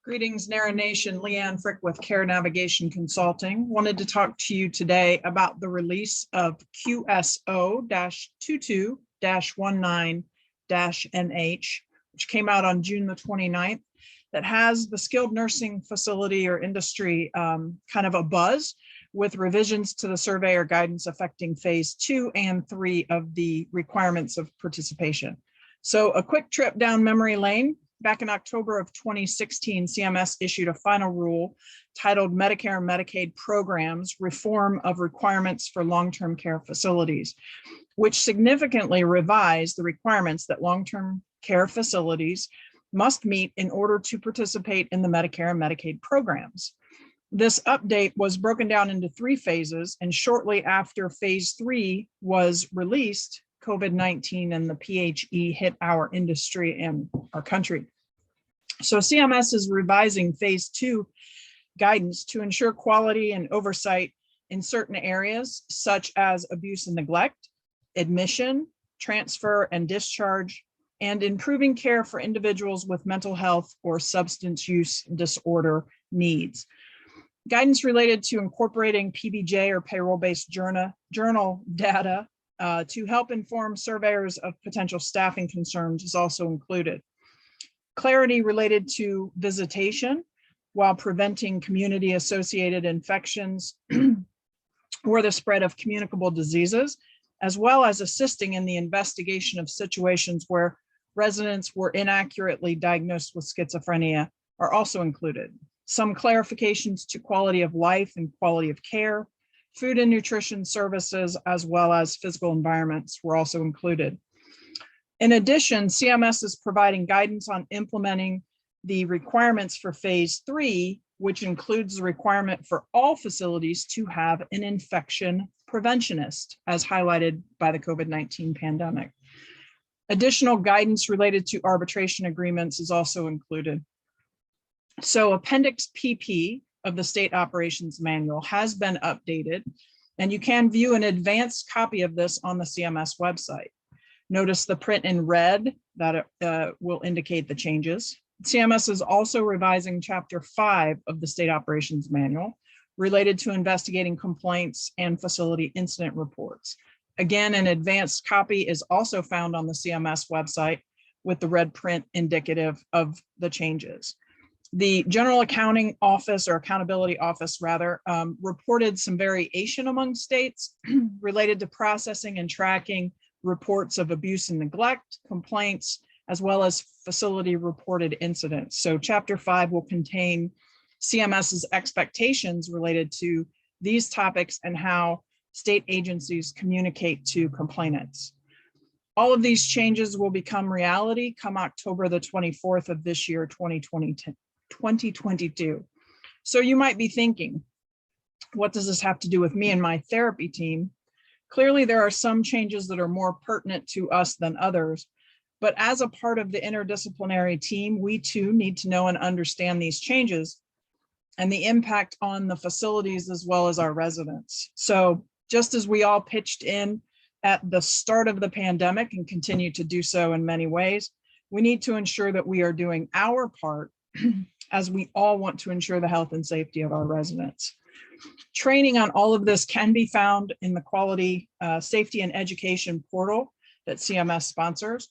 Greetings, NARA Nation. Leigh Ann Frick with Care Navigation Consulting. Wanted to talk to you today about the release of QSO-22-19-NH, which came out on June the 29th, that has the skilled nursing facility or industry kind of a buzz with revisions to the Surveyor Guidance affecting phase 2 and 3 of the requirements of participation. So a quick trip down memory lane. Back in October of 2016, CMS issued a final rule titled Medicare and Medicaid Programs, Reform of Requirements for Long-Term Care Facilities, which significantly revised the requirements that long-term care facilities must meet in order to participate in the Medicare and Medicaid programs. This update was broken down into 3 phases, and shortly after phase 3 was released, COVID-19 and the PHE hit our industry and our country. So CMS is revising phase 2 guidance to ensure quality and oversight in certain areas, such as abuse and neglect, admission, transfer and discharge, and improving care for individuals with mental health or substance use disorder needs. Guidance related to incorporating PBJ or payroll-based journal data to help inform surveyors of potential staffing concerns is also included. Clarity related to visitation while preventing community-associated infections or the spread of communicable diseases, as well as assisting in the investigation of situations where residents were inaccurately diagnosed with schizophrenia are also included. Some clarifications to quality of life and quality of care, food and nutrition services, as well as physical environments were also included. In addition, CMS is providing guidance on implementing the requirements for phase 3, which includes the requirement for all facilities to have an infection preventionist, as highlighted by the COVID-19 pandemic. Additional guidance related to arbitration agreements is also included. So Appendix PP of the State Operations Manual has been updated, and you can view an advanced copy of this on the CMS website. Notice the print in red that will indicate the changes. CMS is also revising Chapter 5 of the State Operations Manual related to investigating complaints and facility incident reports. Again, an advanced copy is also found on the CMS website with the red print indicative of the changes. The General Accounting Office, or Accountability Office rather, reported some variation among states related to processing and tracking reports of abuse and neglect, complaints, as well as facility reported incidents. So Chapter 5 will contain CMS's expectations related to these topics and how state agencies communicate to complainants. All of these changes will become reality come October the 24th of this year, 2022. So you might be thinking, what does this have to do with me and my therapy team? Clearly, there are some changes that are more pertinent to us than others, but as a part of the interdisciplinary team, we too need to know and understand these changes and the impact on the facilities as well as our residents. So just as we all pitched in at the start of the pandemic and continue to do so in many ways, we need to ensure that we are doing our part as we all want to ensure the health and safety of our residents. Training on all of this can be found in the Quality, Safety and Education portal that CMS sponsors.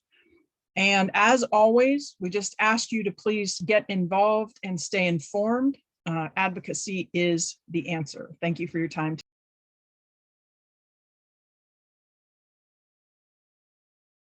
And as always, we just ask you to please get involved and stay informed. Advocacy is the answer. Thank you for your time.